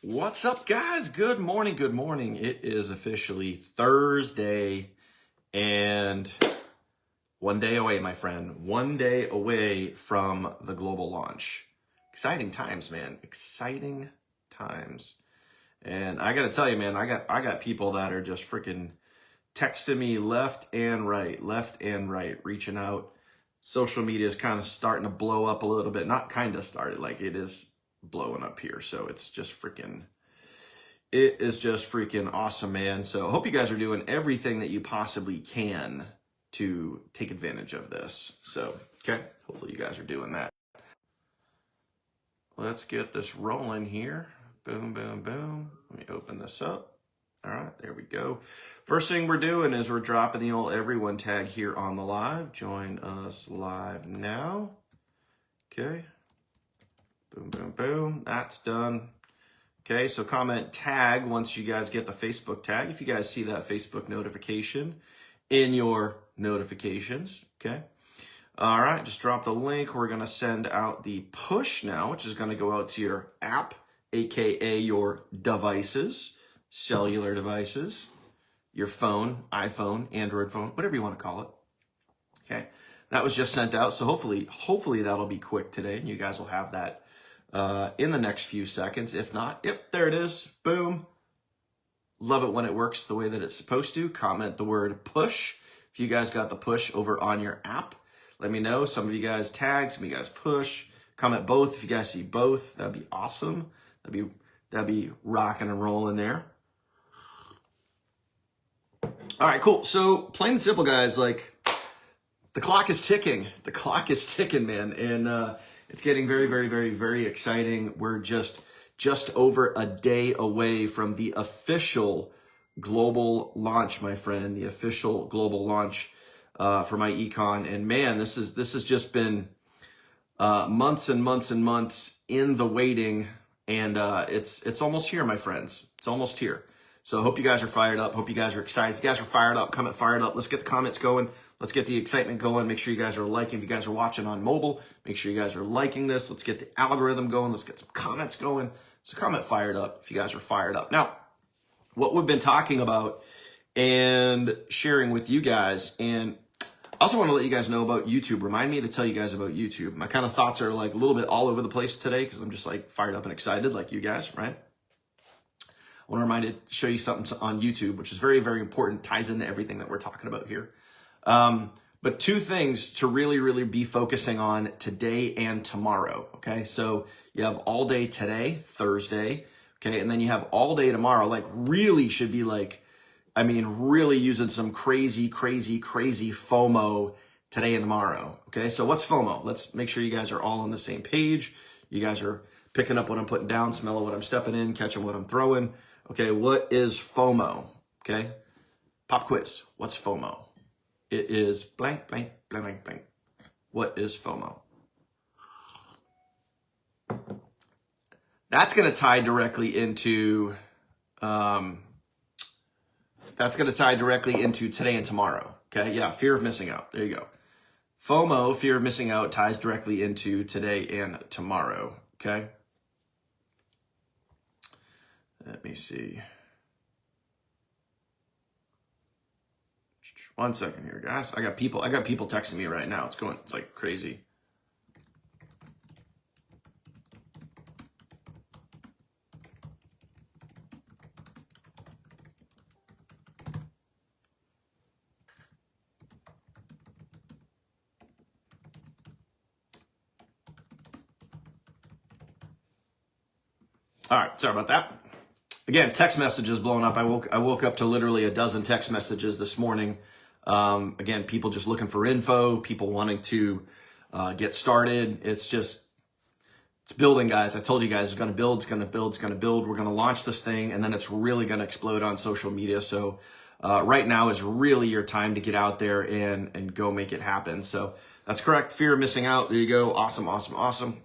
What's up, guys? Good morning. Good morning. It is officially Thursday and one day away, my friend. One day away from the global launch. Exciting times, man. Exciting times. And I got to tell you, man, I got people that are just freaking texting me left and right, reaching out. Social media is kind of starting to blow up a little bit. Not kind of started, like it is blowing up here. So it is just freaking awesome, man. So I hope you guys are doing everything that you possibly can to take advantage of this. So, okay, hopefully you guys are doing that. Let's get this rolling here. Boom, boom, boom. Let me open this up. All right, there we go. First thing we're doing is we're dropping the old everyone tag here on the live. Join us live now. Okay. Boom, boom, boom. That's done. Okay, so comment tag once you guys get the Facebook tag. If you guys see that Facebook notification in your notifications, okay? All right, just drop the link. We're gonna send out the push now, which is gonna go out to your app, AKA your devices, cellular devices, your phone, iPhone, Android phone, whatever you wanna call it, okay? That was just sent out, so hopefully that'll be quick today, and you guys will have that in the next few seconds. If not, yep, there it is. Boom. Love it when it works the way that it's supposed to. Comment the word push. If you guys got the push over on your app, let me know. Some of you guys tag, some of you guys push. Comment both if you guys see both. That'd be awesome. That'd be rocking and rolling there. All right, cool. So plain and simple, guys, like the clock is ticking. The clock is ticking, man. And it's getting very, very, very, very exciting. We're just over a day away from the official global launch, my friend. The official global launch for my econ. And man, this has just been months and months and months in the waiting. And it's almost here, my friends. It's almost here. So I hope you guys are fired up. Hope you guys are excited. If you guys are fired up, comment fired up. Let's get the comments going. Let's get the excitement going. Make sure you guys are liking. If you guys are watching on mobile, make sure you guys are liking this. Let's get the algorithm going. Let's get some comments going. So comment fired up if you guys are fired up. Now, what we've been talking about and sharing with you guys, and I also want to let you guys know about YouTube. Remind me to tell you guys about YouTube. My kind of thoughts are like a little bit all over the place today because I'm just like fired up and excited like you guys, right? I want to remind you to show you something on YouTube, which is very, very important, ties into everything that we're talking about here. But two things to really, really be focusing on today and tomorrow, okay? So you have all day today, Thursday, okay? And then you have all day tomorrow, like really should be like, I mean, really using some crazy, crazy, crazy FOMO today and tomorrow, okay? So what's FOMO? Let's make sure you guys are all on the same page. You guys are picking up what I'm putting down, smelling what I'm stepping in, catching what I'm throwing. Okay, what is FOMO? Okay, pop quiz. What's FOMO? It is blank, blank, blank, blank, blank. What is FOMO? That's going to tie directly into today and tomorrow. Okay, yeah, fear of missing out. There you go. FOMO, fear of missing out, ties directly into today and tomorrow. Okay. Let me see. One second here, guys. I got people texting me right now. It's like crazy. All right, sorry about that. Again, text messages blowing up. I woke up to literally a dozen text messages this morning. Again, people just looking for info, people wanting to get started. It's building, guys. I told you guys it's going to build, it's going to build, it's going to build. We're going to launch this thing, and then it's really going to explode on social media. So right now is really your time to get out there and go make it happen. So that's correct. Fear of missing out. There you go. Awesome, awesome, awesome.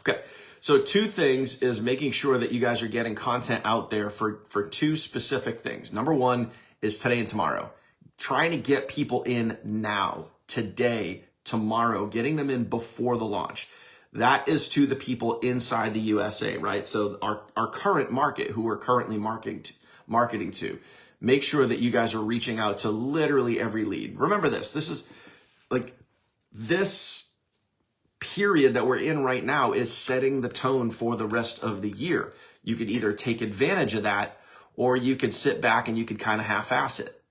Okay. So two things is making sure that you guys are getting content out there for two specific things. Number one is today and tomorrow. Trying to get people in now, today, tomorrow, getting them in before the launch. That is to the people inside the USA, right? So our current market, who we're currently marketing to, make sure that you guys are reaching out to literally every lead. Remember this. This is like this period that we're in right now is setting the tone for the rest of the year. You could either take advantage of that, or you could sit back and you could kind of half-ass it.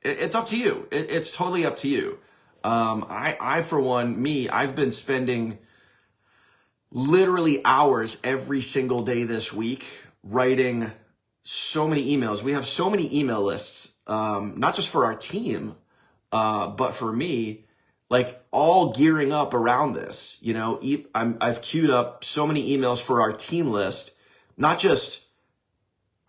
It's up to you. It's totally up to you. I for one, I've been spending literally hours every single day this week writing so many emails. We have so many email lists, not just for our team, but for me, like all gearing up around this. You know, I've queued up so many emails for our team list, not just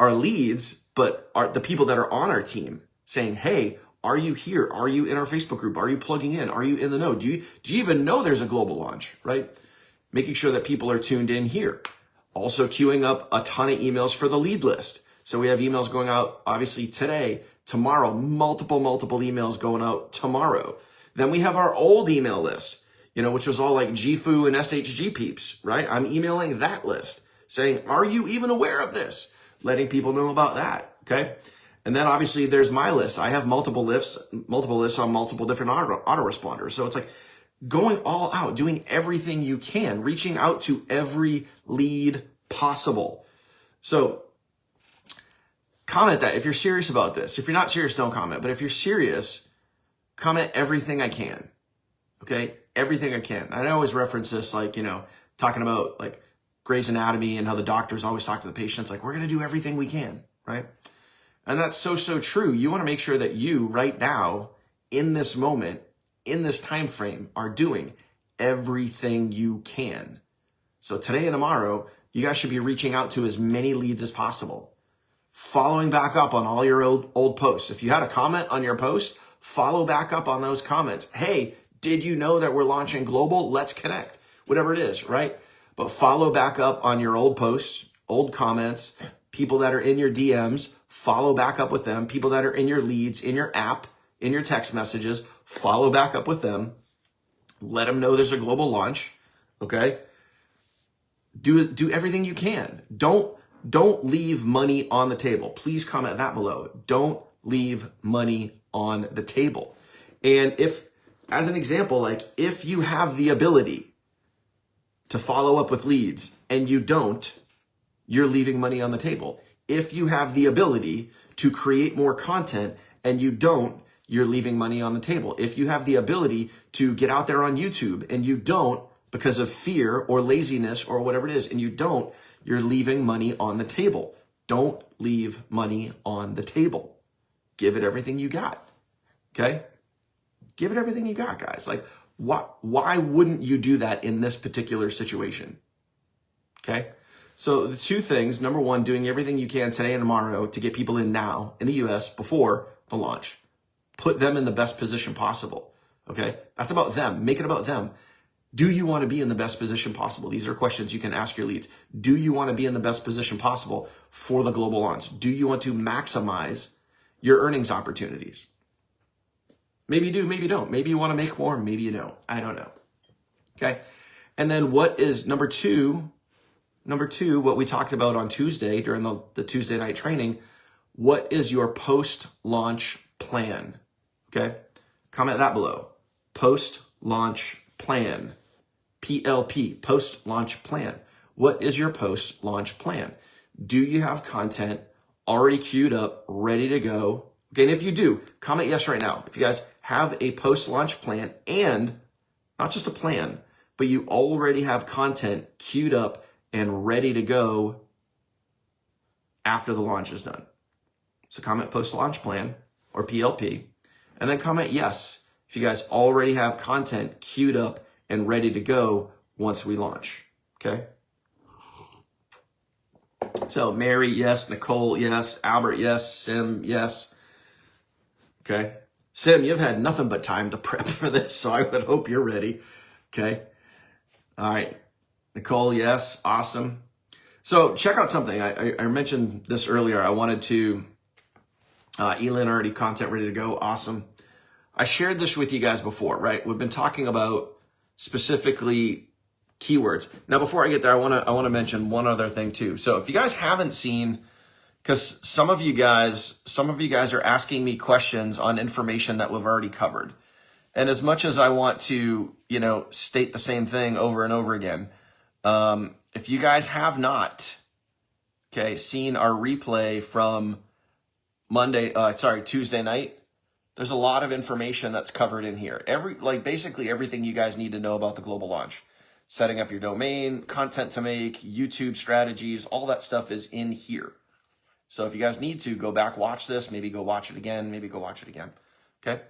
our leads, but the people that are on our team saying, hey, are you here? Are you in our Facebook group? Are you plugging in? Are you in the know? Do you even know there's a global launch, right? Making sure that people are tuned in here. Also queuing up a ton of emails for the lead list. So we have emails going out obviously today, tomorrow, multiple emails going out tomorrow. Then we have our old email list, you know, which was all like GFU and SHG peeps, right? I'm emailing that list saying, are you even aware of this? Letting people know about that, okay? And then obviously there's my list. I have multiple lists on multiple different autoresponders. So it's like going all out, doing everything you can, reaching out to every lead possible. So comment that if you're serious about this. If you're not serious, don't comment. But if you're serious, comment everything I can, okay? Everything I can. And I always reference this, like, you know, talking about like Grey's Anatomy and how the doctors always talk to the patients, like, we're going to do everything we can, right? And that's so true. You want to make sure that you right now, in this moment, in this time frame, are doing everything you can. So today and tomorrow, you guys should be reaching out to as many leads as possible. Following back up on all your old posts. If you had a comment on your post, follow back up on those comments. Hey, did you know that we're launching global? Let's connect. Whatever it is, right? But follow back up on your old posts, old comments, people that are in your DMs, follow back up with them. People that are in your leads, in your app, in your text messages, follow back up with them. Let them know there's a global launch, okay? Do everything you can. Don't leave money on the table. Please comment that below. Don't leave money on the table. And if, as an example, like if you have the ability to follow up with leads and you don't, you're leaving money on the table. If you have the ability to create more content and you don't, you're leaving money on the table. If you have the ability to get out there on YouTube and you don't because of fear or laziness or whatever it is, and you don't, you're leaving money on the table. Don't leave money on the table. Give it everything you got, okay? Give it everything you got, guys. Like, why wouldn't you do that in this particular situation, okay? So the two things, number one, doing everything you can today and tomorrow to get people in now in the US before the launch. Put them in the best position possible, okay? That's about them. Make it about them. Do you want to be in the best position possible? These are questions you can ask your leads. Do you want to be in the best position possible for the global launch? Do you want to maximize your earnings opportunities? Maybe you do, maybe you don't. Maybe you want to make more, maybe you don't. I don't know, okay? And then what is number two, what we talked about on Tuesday during the Tuesday night training, what is your post-launch plan? Okay, comment that below. Post-launch plan, PLP, post-launch plan. What is your post-launch plan? Do you have content already queued up, ready to go? Okay, and if you do, comment yes right now. If you guys have a post-launch plan, and not just a plan, but you already have content queued up and ready to go after the launch is done. So comment post-launch plan or PLP, and then comment yes if you guys already have content queued up and ready to go once we launch, okay? So Mary, yes. Nicole, yes. Albert, yes. Sim, yes. Okay. Sim, you've had nothing but time to prep for this, so I would hope you're ready, okay? All right. Nicole, yes. Awesome. So check out something. I mentioned this earlier. I wanted to, Elin already content ready to go. Awesome. I shared this with you guys before, right? We've been talking about specifically keywords. Now, before I get there, I want to mention one other thing too. So if you guys haven't seen, because some of you guys are asking me questions on information that we've already covered. And as much as I want to, state the same thing over and over again, if you guys have not, seen our replay from Tuesday night, there's a lot of information that's covered in here. Basically everything you guys need to know about the global launch. Setting up your domain, content to make, YouTube strategies, all that stuff is in here. So if you guys need to, go back, watch this, maybe go watch it again, okay?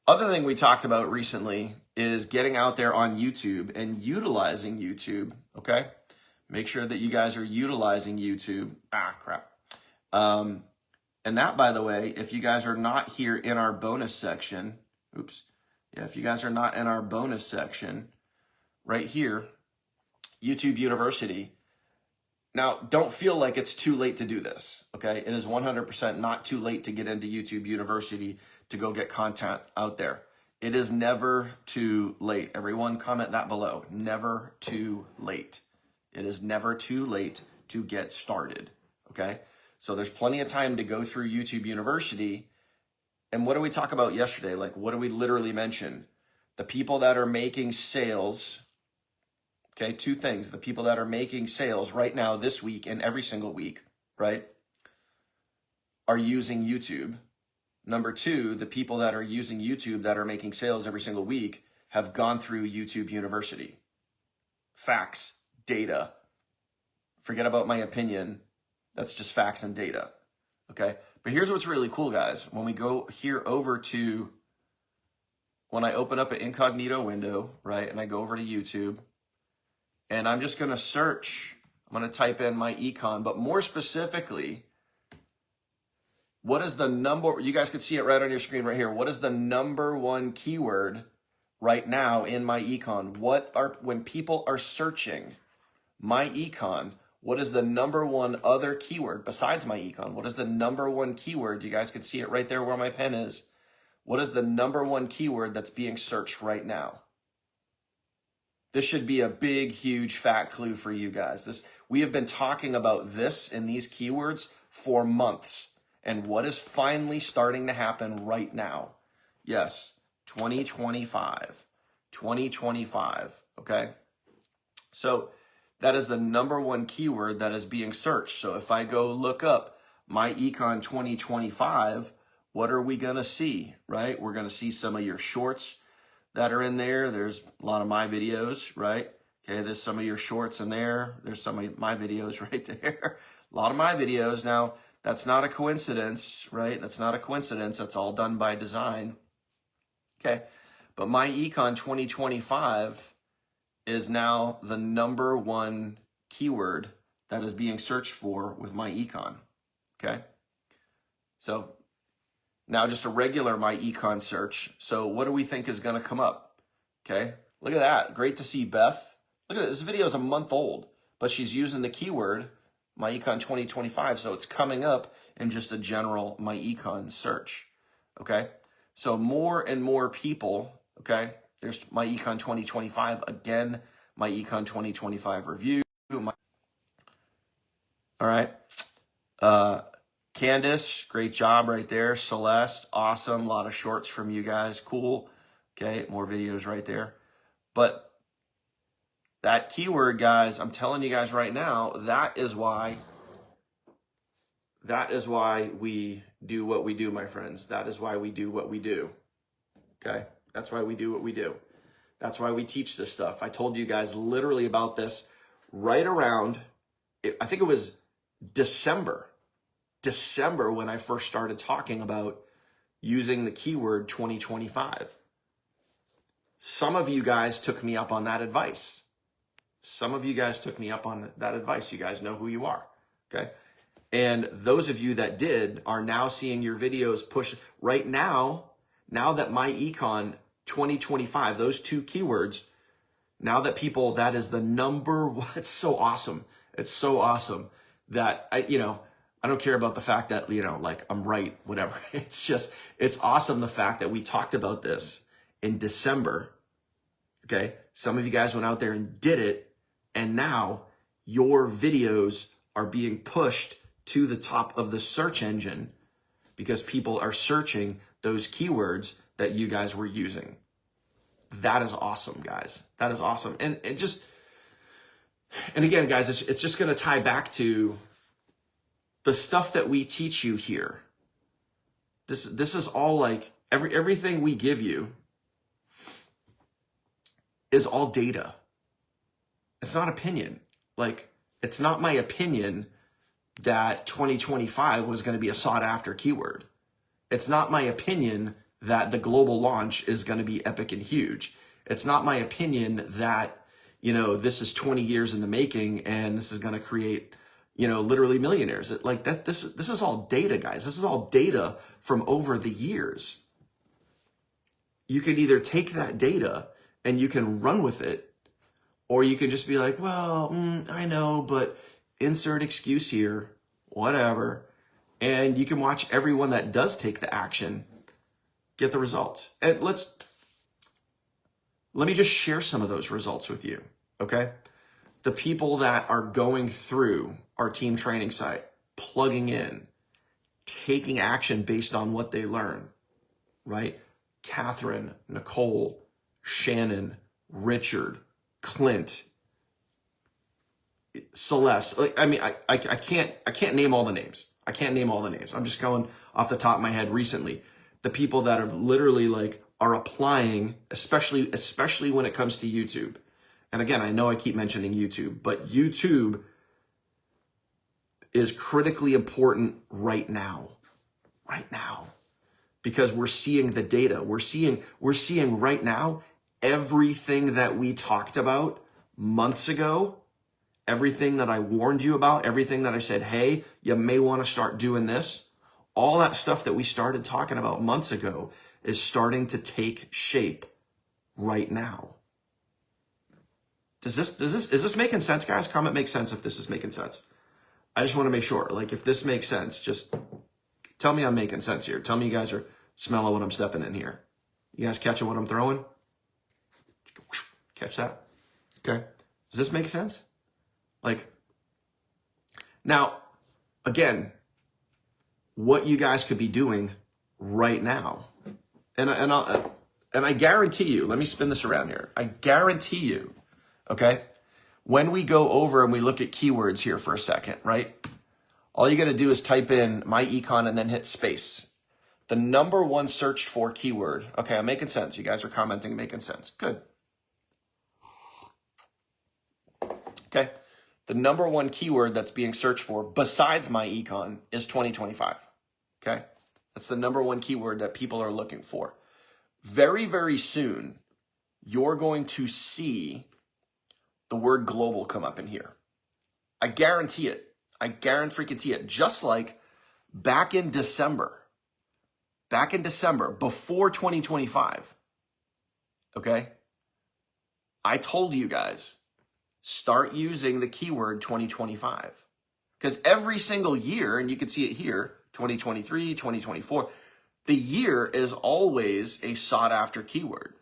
Other thing we talked about recently is getting out there on YouTube and utilizing YouTube, okay? Make sure that you guys are utilizing YouTube. And that, by the way, if you guys are not here in our bonus section, if you guys are not in our bonus section, right here, YouTube University. Now, don't feel like it's too late to do this, okay? It is 100% not too late to get into YouTube University to go get content out there. It is never too late. Everyone comment that below. Never too late. It is never too late to get started, okay? So there's plenty of time to go through YouTube University. And what did we talk about yesterday? Like, what did we literally mention? The people that are making sales. Okay, two things. The people that are making sales right now, this week, and every single week, right, are using YouTube. Number two, the people that are using YouTube that are making sales every single week have gone through YouTube University. Facts, data. Forget about my opinion. That's just facts and data, okay? But here's what's really cool, guys. When we go here over to, when I open up an incognito window, right, and I go over to YouTube, and I'm just going to search, I'm going to type in my econ, but more specifically, what is the number, you guys can see it right on your screen right here. What is the number one keyword right now in my econ? When people are searching my econ, what is the number one other keyword besides my econ? What is the number one keyword? You guys can see it right there where my pen is. What is the number one keyword that's being searched right now? This should be a big, huge fat clue for you guys. We have been talking about this and these keywords for months. And what is finally starting to happen right now? Yes, 2025, okay? So that is the number one keyword that is being searched. So if I go look up my econ 2025, what are we gonna see, right? We're gonna see some of your shorts that are in there. There's a lot of my videos, right? Okay, there's some of your shorts in there. There's some of my videos right there. A lot of my videos. Now, that's not a coincidence, right? That's not a coincidence. That's all done by design. Okay, but my econ 2025 is now the number one keyword that is being searched for with my econ, okay? So now just a regular my econ search. So what do we think is gonna come up? Okay, look at that. Great to see Beth. Look at this video is a month old, but she's using the keyword my econ 2025. So it's coming up in just a general my econ search. Okay, so more and more people, okay, there's my econ 2025. Again, my econ 2025 review. All right. Candace, great job right there. Celeste, awesome. A lot of shorts from you guys. Cool. Okay, more videos right there. But that keyword, guys, I'm telling you guys right now, that is why we do what we do, my friends. That is why we do what we do. Okay? That's why we do what we do. That's why we teach this stuff. I told you guys literally about this right around, I think it was December when I first started talking about using the keyword 2025. Some of you guys took me up on that advice. You guys know who you are, okay? And those of you that did are now seeing your videos push right now that my econ 2025, those two keywords, now that people, that is the number one. It's so awesome. It's so awesome that I don't care about the fact that, like I'm right, whatever. It's awesome the fact that we talked about this in December, Okay. Some of you guys went out there and did it, and now your videos are being pushed to the top of the search engine because people are searching those keywords that you guys were using. That is awesome, guys. That is awesome. And again, guys, it's just going to tie back to the stuff that we teach you here. This is all like everything we give you is all data. It's not opinion. Like, it's not my opinion that 2025 was going to be a sought after keyword. It's not my opinion that the global launch is going to be epic and huge. It's not my opinion that, this is 20 years in the making and this is going to create, literally millionaires. This is all data, guys. This is all data from over the years. You could either take that data and you can run with it, or you can just be like, well, I know, but insert excuse here, whatever. And you can watch everyone that does take the action get the results. And let me just share some of those results with you, okay? The people that are going through our team training site, plugging in, taking action based on what they learn, right? Catherine, Nicole, Shannon, Richard, Clint, Celeste. I can't name all the names. I can't name all the names. I'm just going off the top of my head recently. The people that are literally are applying, especially when it comes to YouTube. And again, I know I keep mentioning YouTube, but YouTube is critically important right now, because we're seeing the data. We're seeing right now everything that we talked about months ago, everything that I warned you about, everything that I said, hey, you may want to start doing this. All that stuff that we started talking about months ago is starting to take shape right now. Is this making sense, guys? Comment makes sense if this is making sense. I just want to make sure, if this makes sense, just tell me I'm making sense here. Tell me you guys are smelling what I'm stepping in here. You guys catching what I'm throwing? Catch that? Okay. Does this make sense? Now, again, what you guys could be doing right now. And I guarantee you, let me spin this around here. I guarantee you, okay, when we go over and we look at keywords here for a second, right? All you got to do is type in my econ and then hit space. The number one searched for keyword. Okay, I'm making sense. You guys are commenting, making sense. Good. Okay. The number one keyword that's being searched for besides my econ is 2025. Okay. That's the number one keyword that people are looking for. Very, very soon, you're going to see the word global come up in here. I guarantee it. I guarantee it. Just like back in December, before 2025, okay, I told you guys, start using the keyword 2025. Because every single year, and you can see it here, 2023, 2024, the year is always a sought after keyword.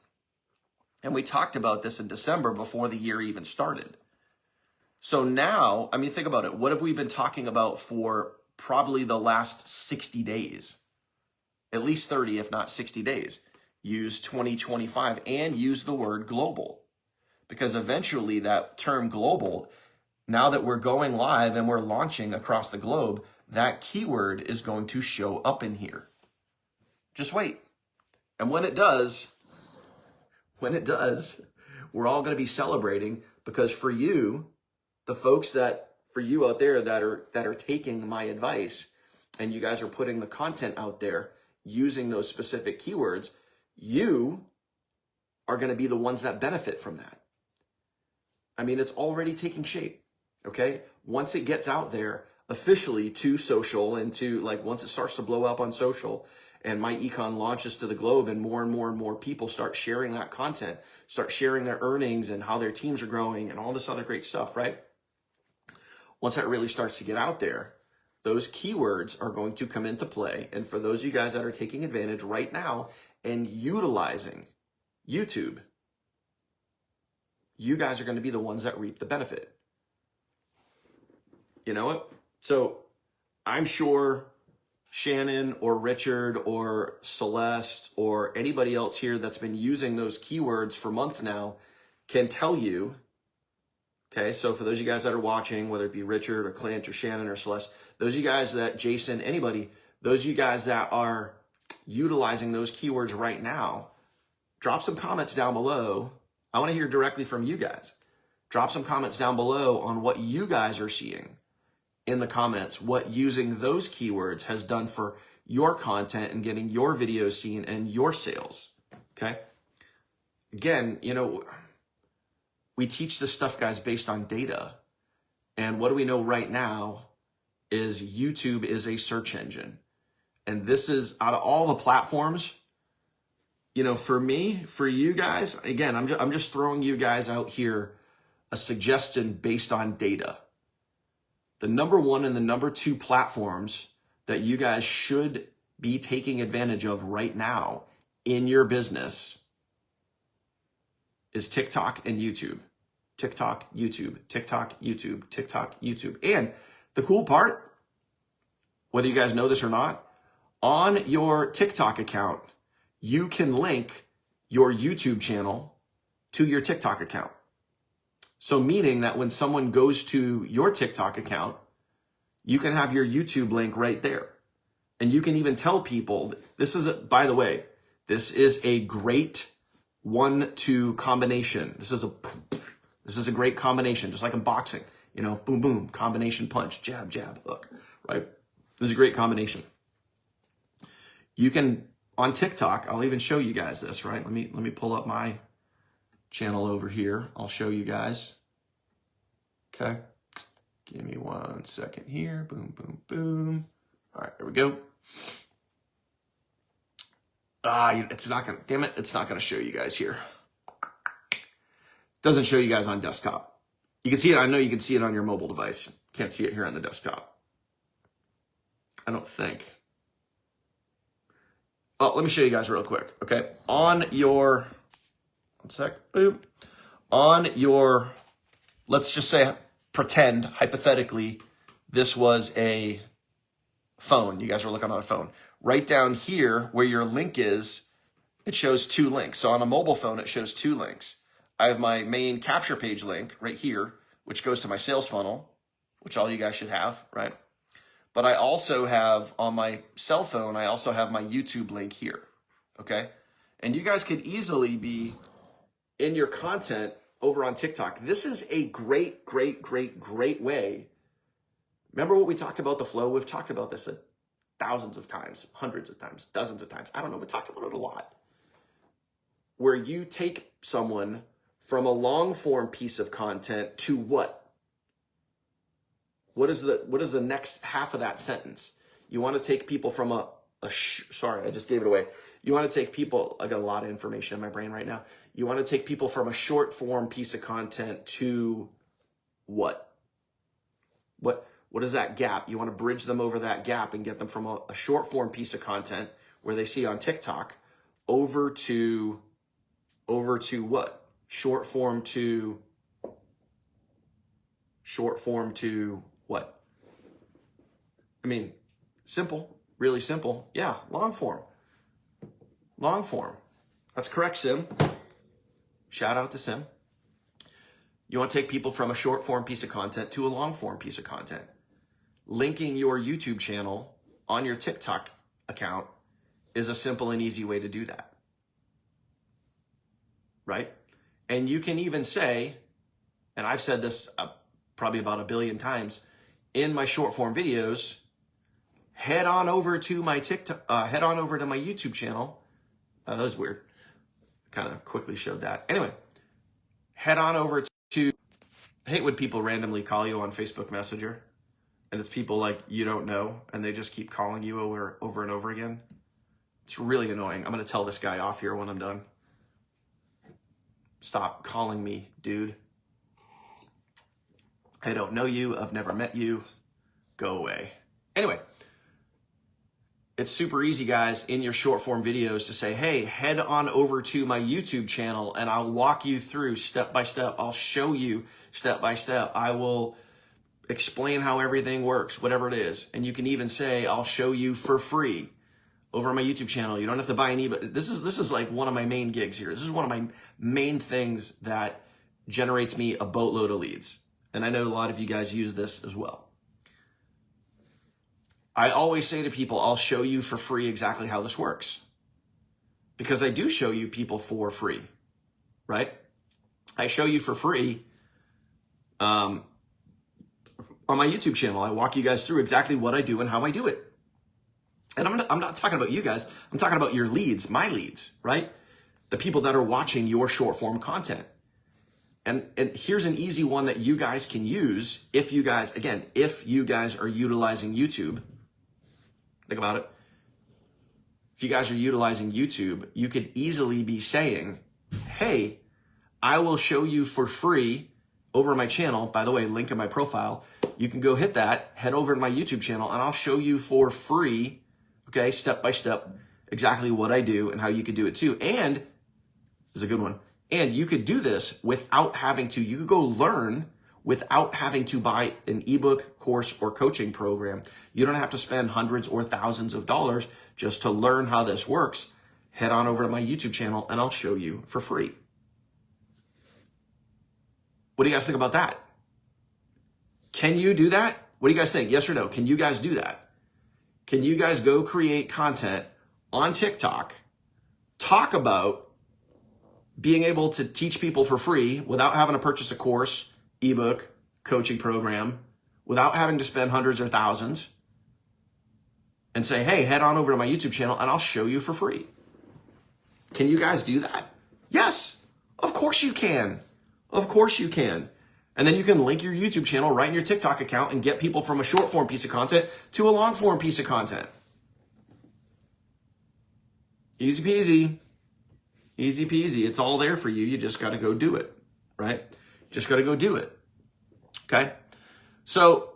And we talked about this in December before the year even started. So now, think about it. What have we been talking about for probably the last 60 days? At least 30, if not 60 days. Use 2025 and use the word global. Because eventually that term global, now that we're going live and we're launching across the globe, that keyword is going to show up in here. Just wait. And when it does, we're all going to be celebrating, because for you, the folks for you out there that are taking my advice, and you guys are putting the content out there using those specific keywords, you are going to be the ones that benefit from that. It's already taking shape, okay? Once it gets out there officially to social and to once it starts to blow up on social and my econ launches to the globe and more people start sharing that content, start sharing their earnings and how their teams are growing and all this other great stuff, right? Once that really starts to get out there, those keywords are going to come into play. And for those of you guys that are taking advantage right now and utilizing YouTube, you guys are going to be the ones that reap the benefit. You know what? So I'm sure Shannon or Richard or Celeste or anybody else here that's been using those keywords for months now can tell you, okay, so for those of you guys that are watching, whether it be Richard or Clint or Shannon or Celeste, those of you guys that, Jason, anybody, those of you guys that are utilizing those keywords right now, drop some comments down below. I want to hear directly from you guys. Drop some comments down below on what you guys are seeing in the comments, what using those keywords has done for your content and getting your videos seen and your sales, okay? Again, you know, we teach this stuff, guys, based on data. And what do we know right now is YouTube is a search engine. And this is, out of all the platforms, you know, for me, for you guys, again, I'm just throwing you guys out here a suggestion based on data. The number one and the number two platforms that you guys should be taking advantage of right now in your business is TikTok and YouTube. TikTok, YouTube, TikTok, YouTube, TikTok, YouTube. And the cool part, whether you guys know this or not, on your TikTok account, you can link your YouTube channel to your TikTok account. So meaning that when someone goes to your TikTok account, you can have your YouTube link right there. And you can even tell people, this is, by the way, this is a great 1-2 combination. This is a great combination, just like in boxing, you know, boom, boom, combination punch, jab, jab, hook, right? This is a great combination. You can, on TikTok, I'll even show you guys this, right? Let me pull up my channel over here. I'll show you guys. Okay. Give me 1 second here. Boom, boom, boom. All right, there we go. It's not gonna, damn it, it's not gonna show you guys here. Doesn't show you guys on desktop. You can see it, I know you can see it on your mobile device. Can't see it here on the desktop. I don't think. Well, let me show you guys real quick, okay? On your, 1 sec, boom. On your, let's just say, pretend, hypothetically, this was a phone. You guys are looking on a phone. Right down here where your link is, it shows 2 links. So on a mobile phone, it shows 2 links. I have my main capture page link right here, which goes to my sales funnel, which all you guys should have, right? But I also have on my cell phone, I also have my YouTube link here, okay? And you guys could easily be in your content over on TikTok. This is a great, great, great, great way. Remember what we talked about, the flow? We've talked about this thousands of times, hundreds of times, dozens of times. I don't know, we talked about it a lot. Where you take someone from a long form piece of content to what? What is the next half of that sentence? You want to take people from sorry, I just gave it away. You want to take people, I got a lot of information in my brain right now. You want to take people from a short form piece of content to what? What is that gap? You want to bridge them over that gap and get them from a short form piece of content where they see on TikTok over to what? Short form to what? I mean, simple, really simple. Yeah, long form. Long form. That's correct, Sim. Shout out to Sim. You want to take people from a short form piece of content to a long form piece of content. Linking your YouTube channel on your TikTok account is a simple and easy way to do that. Right? And you can even say, and I've said this probably about 1 billion times in my short form videos, head on over to my YouTube channel. That was weird. Kind of quickly showed that. Anyway, head on over to, I hate when people randomly call you on Facebook Messenger and it's people like you don't know and they just keep calling you over and over again. It's really annoying. I'm going to tell this guy off here when I'm done. Stop calling me, dude. I don't know you. I've never met you. Go away. Anyway, it's super easy, guys, in your short form videos to say, hey, head on over to my YouTube channel and I'll walk you through step by step. I'll show you step by step. I will explain how everything works, whatever it is. And you can even say, I'll show you for free over on my YouTube channel. You don't have to buy an ebook. This is like one of my main gigs here. This is one of my main things that generates me a boatload of leads. And I know a lot of you guys use this as well. I always say to people, I'll show you for free exactly how this works. Because I do show you people for free, right? I show you for free on my YouTube channel. I walk you guys through exactly what I do and how I do it. And I'm not talking about you guys. I'm talking about your leads, my leads, right? The people that are watching your short form content. And here's an easy one that you guys can use if you guys are utilizing YouTube. Think about it. If you guys are utilizing YouTube, you could easily be saying, hey, I will show you for free over my channel. By the way, link in my profile. You can go hit that, head over to my YouTube channel, and I'll show you for free, okay, step by step, exactly what I do and how you could do it too. And this is a good one. And you could do this without having to, you could go learn without having to buy an ebook, course, or coaching program. You don't have to spend hundreds or thousands of dollars just to learn how this works. Head on over to my YouTube channel and I'll show you for free. What do you guys think about that? Can you do that? What do you guys think? Yes or no? Can you guys do that? Can you guys go create content on TikTok, talk about being able to teach people for free without having to purchase a course, ebook, coaching program, without having to spend hundreds or thousands, and say, hey, head on over to my YouTube channel and I'll show you for free? Can you guys do that? Yes, of course you can. Of course you can. And then you can link your YouTube channel right in your TikTok account and get people from a short form piece of content to a long form piece of content. Easy peasy. Easy peasy. It's all there for you. You just got to go do it, right? Just got to go do it. Okay. So,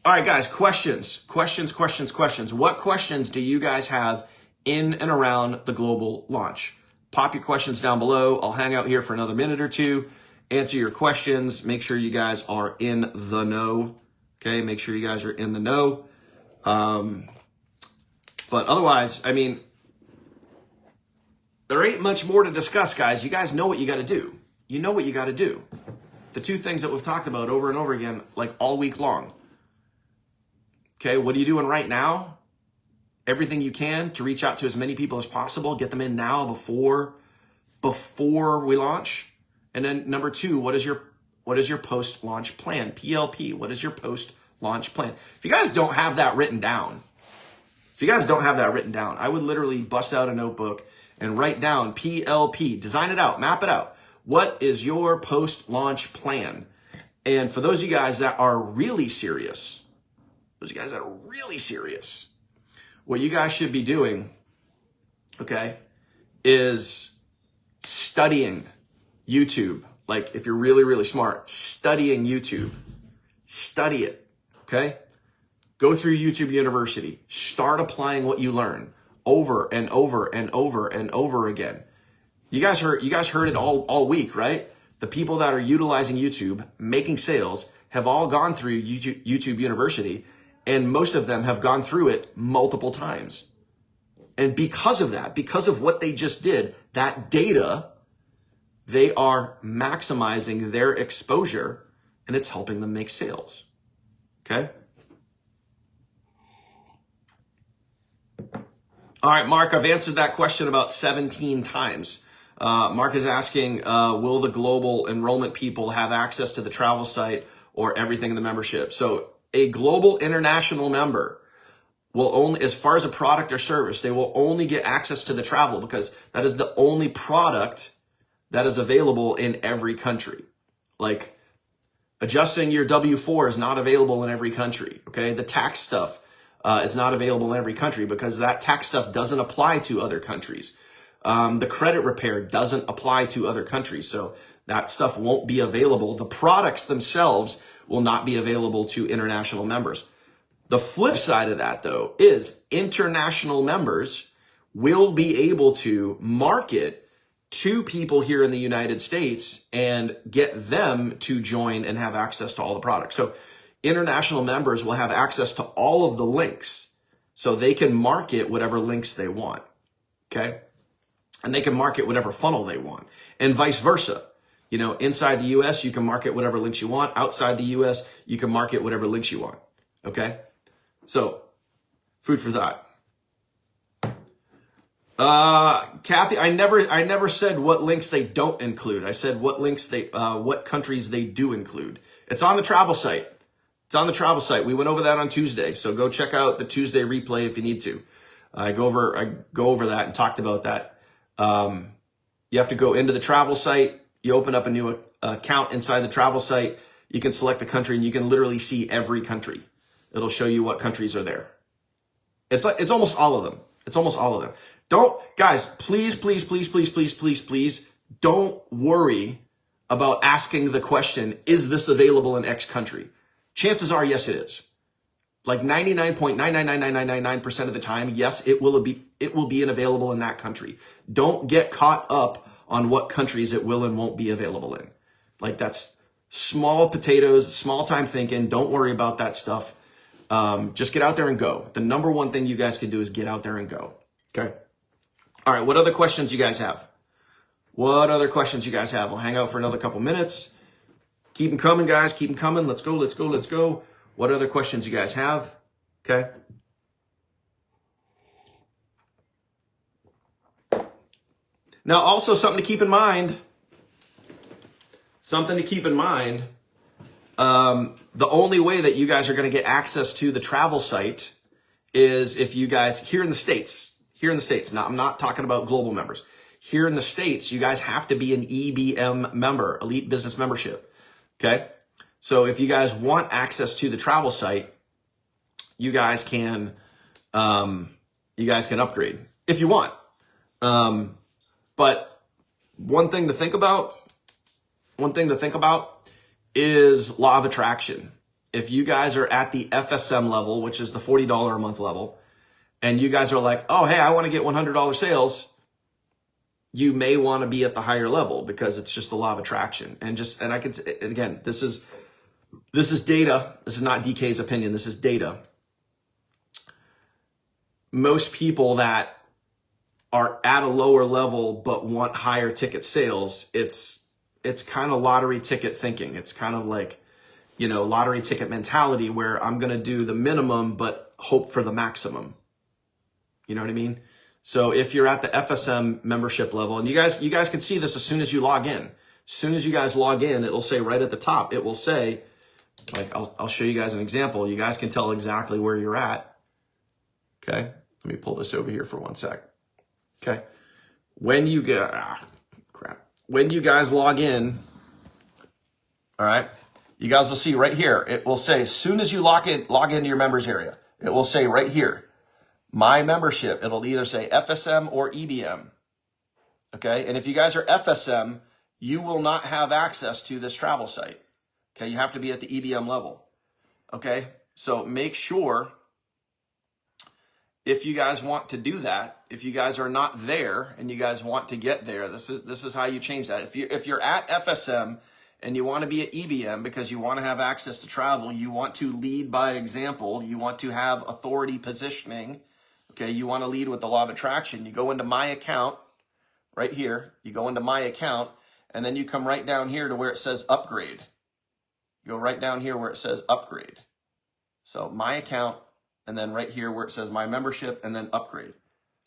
all right, guys, questions. What questions do you guys have in and around the global launch? Pop your questions down below. I'll hang out here for another minute or two, answer your questions. Make sure you guys are in the know. Okay. Make sure you guys are in the know. But otherwise, I mean, there ain't much more to discuss, guys. You guys know what you got to do. You know what you got to do. The two things that we've talked about over and over again, like all week long. Okay, what are you doing right now? Everything you can to reach out to as many people as possible. Get them in now before we launch. And then number two, what is your post-launch plan? PLP. What is your post-launch plan? If you guys don't have that written down, I would literally bust out a notebook and write down PLP, design it out, map it out. What is your post-launch plan? And for those of you guys that are really serious, what you guys should be doing, okay, is studying YouTube. Like if you're really, really smart, studying YouTube. Study it, okay? Go through YouTube University. Start applying what you learn over and over and over and over again. You guys heard it all week, right? The people that are utilizing YouTube, making sales, have all gone through YouTube University, and most of them have gone through it multiple times. And because of that, because of what they just did, that data, they are maximizing their exposure, and it's helping them make sales. Okay? All right, Mark, I've answered that question about 17 times. Mark is asking, will the global enrollment people have access to the travel site or everything in the membership? So a global international member will only, as far as a product or service, they will only get access to the travel because that is the only product that is available in every country. Like adjusting your W-4 is not available in every country, okay? The tax stuff is not available in every country because that tax stuff doesn't apply to other countries. The credit repair doesn't apply to other countries, so that stuff won't be available. The products themselves will not be available to international members. The flip side of that, though, is international members will be able to market to people here in the United States and get them to join and have access to all the products. So international members will have access to all of the links, so they can market whatever links they want, okay? And they can market whatever funnel they want, and vice versa. You know, inside the US, you can market whatever links you want. Outside the US, you can market whatever links you want, okay? So, food for thought. Kathy, I never said what links they don't include. I said what countries they do include. It's on the travel site. It's on the travel site. We went over that on Tuesday, so go check out the Tuesday replay if you need to. I go over that and talked about that. You have to go into the travel site. You open up a new account inside the travel site. You can select the country, and you can literally see every country. It'll show you what countries are there. It's almost all of them. It's almost all of them. Guys, please, don't worry about asking the question, is this available in X country? Chances are, yes, it is. Like 99.9999999% of the time, yes, it will be available in that country. Don't get caught up on what countries it will and won't be available in. Like, that's small potatoes, small time thinking. Don't worry about that stuff. Just get out there and go. The number one thing you guys can do is get out there and go. Okay. All right. What other questions you guys have? What other questions you guys have? We'll hang out for another couple minutes. Keep them coming, guys. Keep them coming. Let's go. Let's go. Let's go. What other questions you guys have? Okay. Now, also something to keep in mind. Something to keep in mind. The only way that you guys are going to get access to the travel site is if you guys here in the States. Now, I'm not talking about global members. Here in the States, you guys have to be an EBM member, Elite Business Membership. Okay. So if you guys want access to the travel site, you guys can upgrade if you want. But one thing to think about is law of attraction. If you guys are at the FSM level, which is the $40 a month level, and you guys are like, oh, hey, I want to get $100 sales, you may want to be at the higher level because it's just the law of attraction. And again, this is data. This is not DK's opinion. This is data. Most people that are at a lower level but want higher ticket sales, it's kind of lottery ticket thinking. It's kind of like, lottery ticket mentality where I'm going to do the minimum but hope for the maximum. You know what I mean? So if you're at the FSM membership level, and you guys can see this as soon as you log in. As soon as you guys log in, it'll say right at the top, it will say, like, I'll show you guys an example. You guys can tell exactly where you're at. Okay. Let me pull this over here for one sec. Okay. When you guys log in, all right, you guys will see right here. It will say, as soon as you log into your members area, it will say right here, my membership. It'll either say FSM or EBM. Okay. And if you guys are FSM, you will not have access to this travel site. Okay. You have to be at the EBM level. Okay. So make sure, if you guys want to do that, if you guys are not there and you guys want to get there, this is how you change that. If you're at FSM and you want to be at EBM because you want to have access to travel, you want to lead by example, you want to have authority positioning, okay, you want to lead with the law of attraction, you go into my account right here, you go into my account, and then you come right down here to where it says upgrade. You go right down here where it says upgrade. So my account, and then right here where it says my membership, and then upgrade.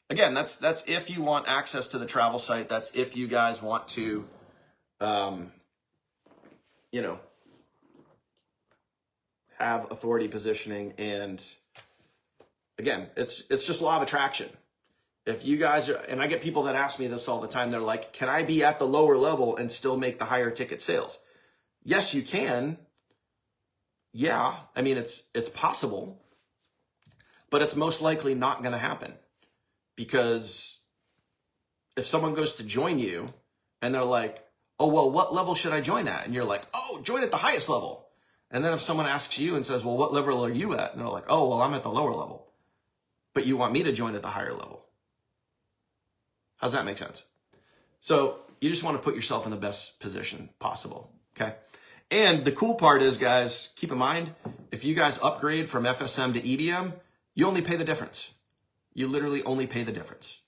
Again, that's if you want access to the travel site. That's if you guys want to, have authority positioning. And again, it's just law of attraction. If you guys are, and I get people that ask me this all the time, they're like, can I be at the lower level and still make the higher ticket sales? Yes, you can. Yeah, I mean, it's possible. But it's most likely not going to happen, because if someone goes to join you and they're like, oh, well, what level should I join at? And you're like, oh, join at the highest level. And then if someone asks you and says, well, what level are you at? And they're like, oh, well, I'm at the lower level, but you want me to join at the higher level. How's that make sense? So you just want to put yourself in the best position possible, okay? And the cool part is, guys, keep in mind, if you guys upgrade from FSM to EBM, you only pay the difference. You literally only pay the difference.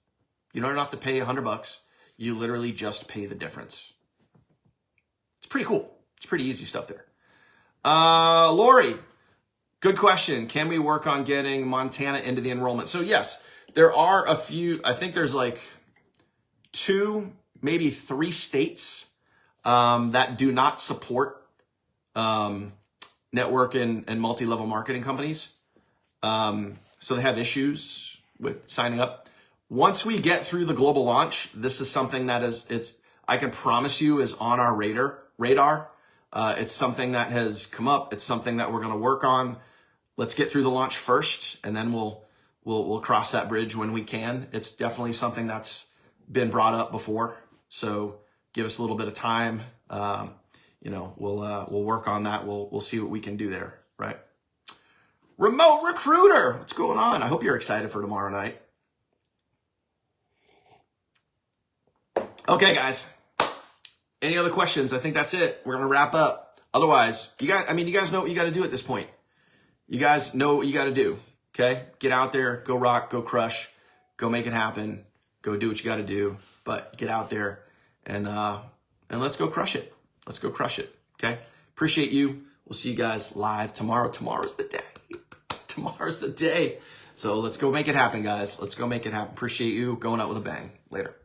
You don't have to pay $100. You literally just pay the difference. It's pretty cool. It's pretty easy stuff there. Lori, good question. Can we work on getting Montana into the enrollment? So yes, there are a few, I think there's like 2, maybe 3 states that do not support network and multi-level marketing companies. So they have issues with signing up. Once we get through the global launch, this is something that I can promise you is on our radar. It's something that has come up. It's something that we're going to work on. Let's get through the launch first, and then we'll cross that bridge when we can. It's definitely something that's been brought up before. So give us a little bit of time. We'll work on that. We'll see what we can do there, right? Remote recruiter, what's going on? I hope you're excited for tomorrow night. Okay, guys. Any other questions? I think that's it. We're gonna wrap up. Otherwise, you guys know what you got to do at this point. You guys know what you got to do. Okay, get out there, go rock, go crush, go make it happen, go do what you got to do. But get out there and let's go crush it. Let's go crush it. Okay. Appreciate you. We'll see you guys live tomorrow. Tomorrow's the day. Tomorrow's the day. So let's go make it happen, guys. Let's go make it happen. Appreciate you. Going out with a bang. Later.